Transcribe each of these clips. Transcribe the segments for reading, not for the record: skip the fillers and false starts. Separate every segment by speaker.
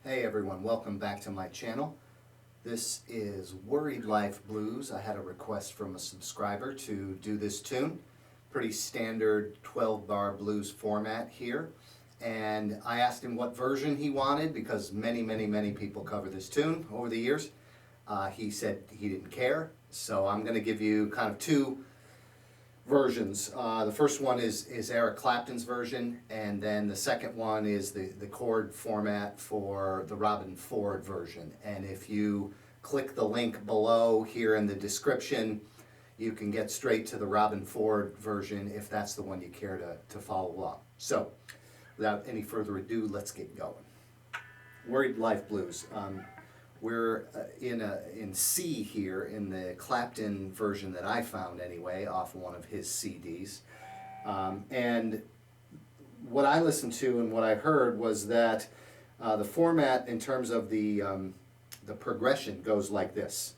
Speaker 1: Hey everyone, welcome back to my channel. This is Worried Life Blues. I had a request from a subscriber to do this tune. Pretty standard 12-bar blues format here. And I asked him what version he wanted because many people cover this tune over the years. He said he didn't care, so I'm going to give you kind of two versions. The first one is Eric Clapton's version, and then the second one is the chord format for the Robben Ford version. And if you click the link below here in the description, you can get straight to the Robben Ford version if that's the one you care to follow along. So, without any further ado, let's get going. Worried Life Blues. We're in C here in the Clapton version that I found anyway, off one of his CDs. And what I listened to and what I heard was that the format in terms of the progression goes like this.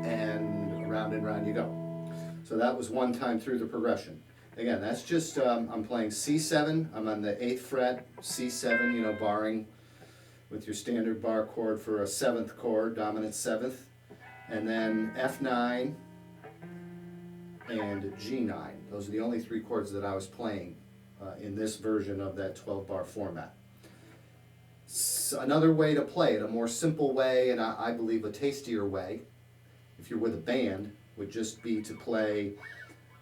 Speaker 1: And round you go. So that was one time through the progression. Again, that's just, I'm playing C7, I'm on the 8th fret, C7, you know, barring with your standard bar chord for a 7th chord, dominant 7th, and then F9 and G9. Those are the only three chords that I was playing in this version of that 12-bar format. Another way to play it, a more simple way, and I believe a tastier way, if you're with a band, would just be to play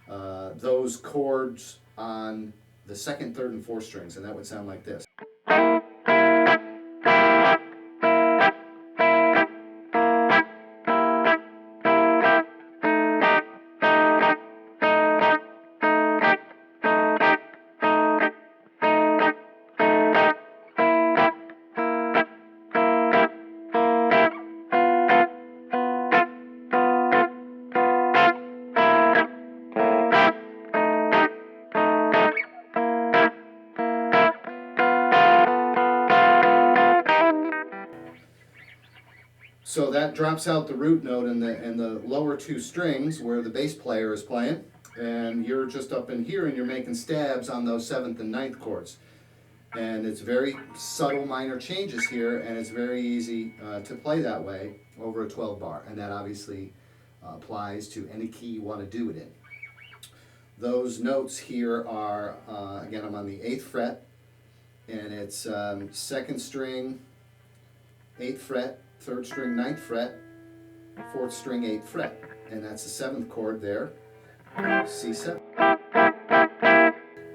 Speaker 1: those chords on the 2nd, 3rd, and 4th strings, and that would sound like this. So that drops out the root note in the lower two strings where the bass player is playing, and you're just up in here and you're making stabs on those 7th and 9th chords. And it's very subtle minor changes here, and it's very easy to play that way over a 12-bar, and that obviously applies to any key you want to do it in. Those notes here are, again, I'm on the 8th fret, and it's 2nd string, 8th fret, 3rd string, 9th fret, 4th string, 8th fret, and that's the 7th chord there, C7.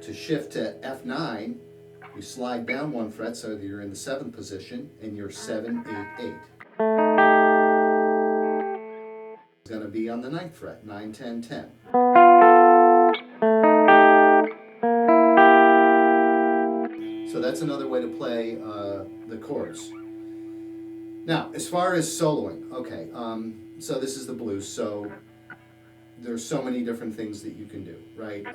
Speaker 1: To shift to F9, you slide down one fret so that you're in the 7th position, and you're 7, 8, 8. It's going to be on the 9th fret, 9, 10, 10. So that's another way to play the chords. Now, as far as soloing, okay, so this is the blues, so there's so many different things that you can do, right?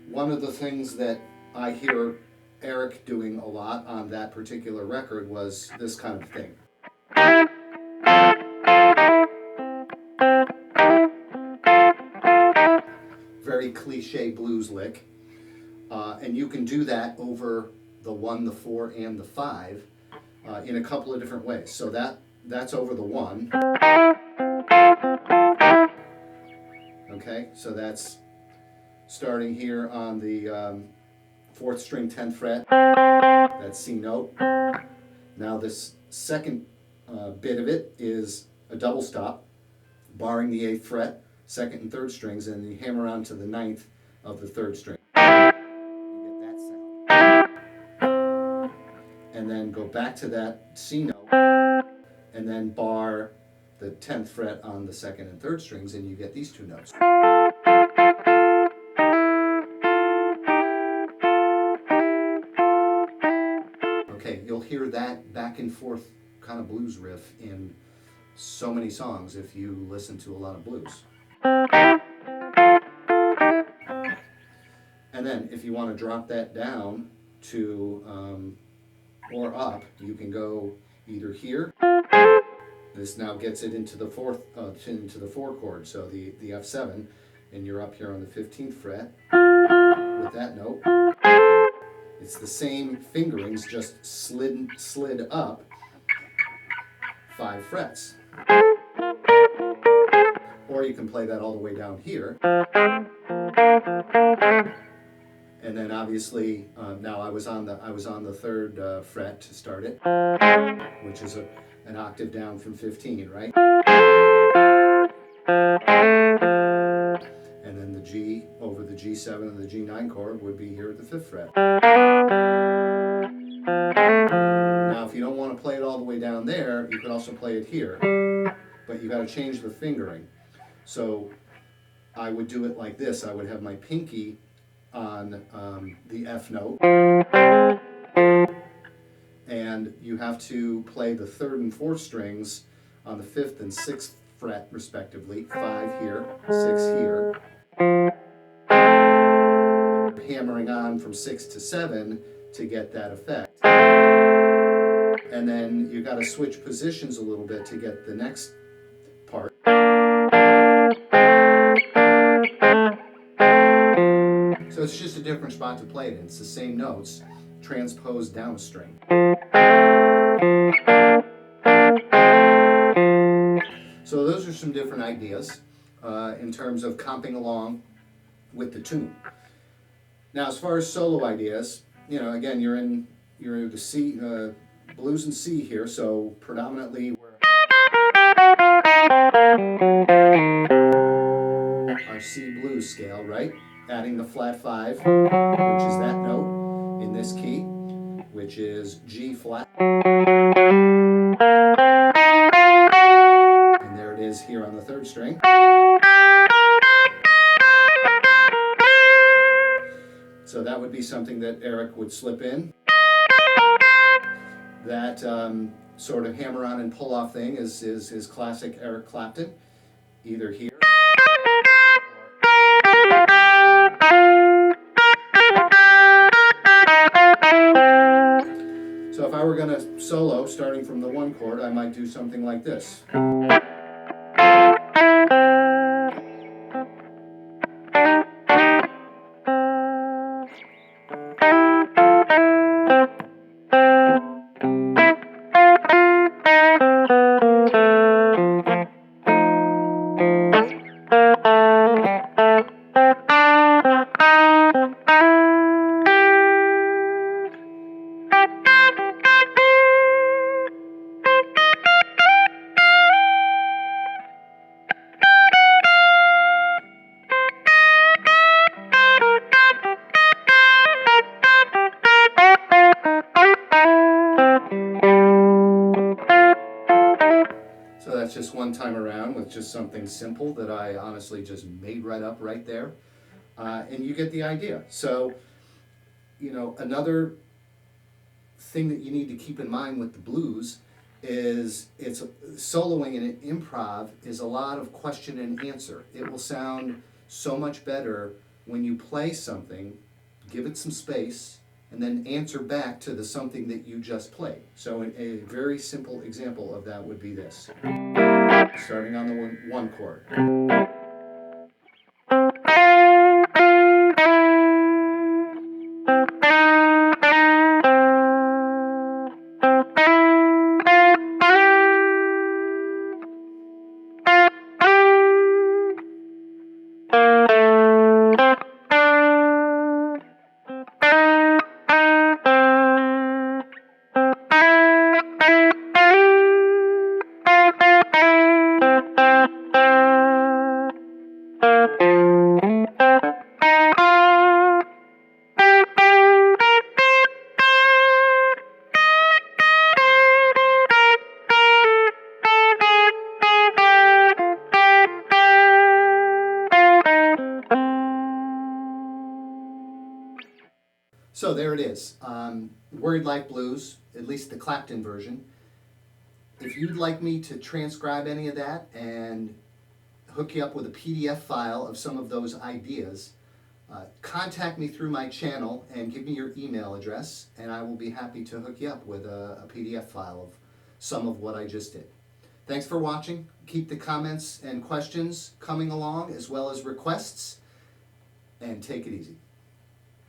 Speaker 1: One of the things that I hear Eric doing a lot on that particular record was this kind of thing. Very cliche blues lick, and you can do that over the 1, the 4, and the 5. In a couple of different ways. So that's over the 1. Okay, so that's starting here on the 4th string, 10th fret. That's C note. Now this second bit of it is a double stop, barring the 8th fret, 2nd and 3rd strings, and you hammer on to the 9th of the 3rd string. And then go back to that C note, and then bar the 10th fret on the 2nd and 3rd strings, and you get these two notes. hear that back and forth kind of blues riff in so many songs if you listen to a lot of blues. And then if you want to drop that down to or up, you can go either here. This now gets it into the into the 4 chord, so the F7, and you're up here on the 15th fret with that note. It's the same fingerings, just slid up 5 frets. Or you can play that all the way down here. And then obviously, now I was on the 3rd fret to start it, which is an octave down from 15, right? And then the G over the G7 and the G9 chord would be here at the 5th fret. Now, if you don't want to play it all the way down there, you could also play it here, but you got to change the fingering. So I would do it like this. I would have my pinky on the F note, and you have to play the 3rd and 4th strings on the 5th and 6th fret respectively, 5 here, 6 here, hammering on from 6 to 7 to get that effect. And then you got to switch positions a little bit to get the next part. So it's just a different spot to play it in. It's the same notes transposed down a string. So those are some different ideas in terms of comping along with the tune. Now, as far as solo ideas, you know, again, you're in the C, blues and C here, so predominantly our C blues scale, right? Adding the flat 5, which is that note in this key, which is G flat. And there it is here on the 3rd string. So that would be something that Eric would slip in. That sort of hammer on and pull off thing is his classic Eric Clapton, either here. So if I were going to solo starting from the 1 chord, I might do something like this. So that's just one time around with just something simple that I honestly just made right up right there. And you get the idea. So, you know, another thing that you need to keep in mind with the blues is soloing and improv is a lot of question and answer. It will sound so much better when you play something, give it some space, and then answer back to the something that you just played. So a very simple example of that would be this. Starting on the 1 chord. So there it is. Worried Life Blues, at least the Clapton version. If you'd like me to transcribe any of that and hook you up with a PDF file of some of those ideas, contact me through my channel and give me your email address, and I will be happy to hook you up with a PDF file of some of what I just did. Thanks for watching. Keep the comments and questions coming along, as well as requests, and take it easy.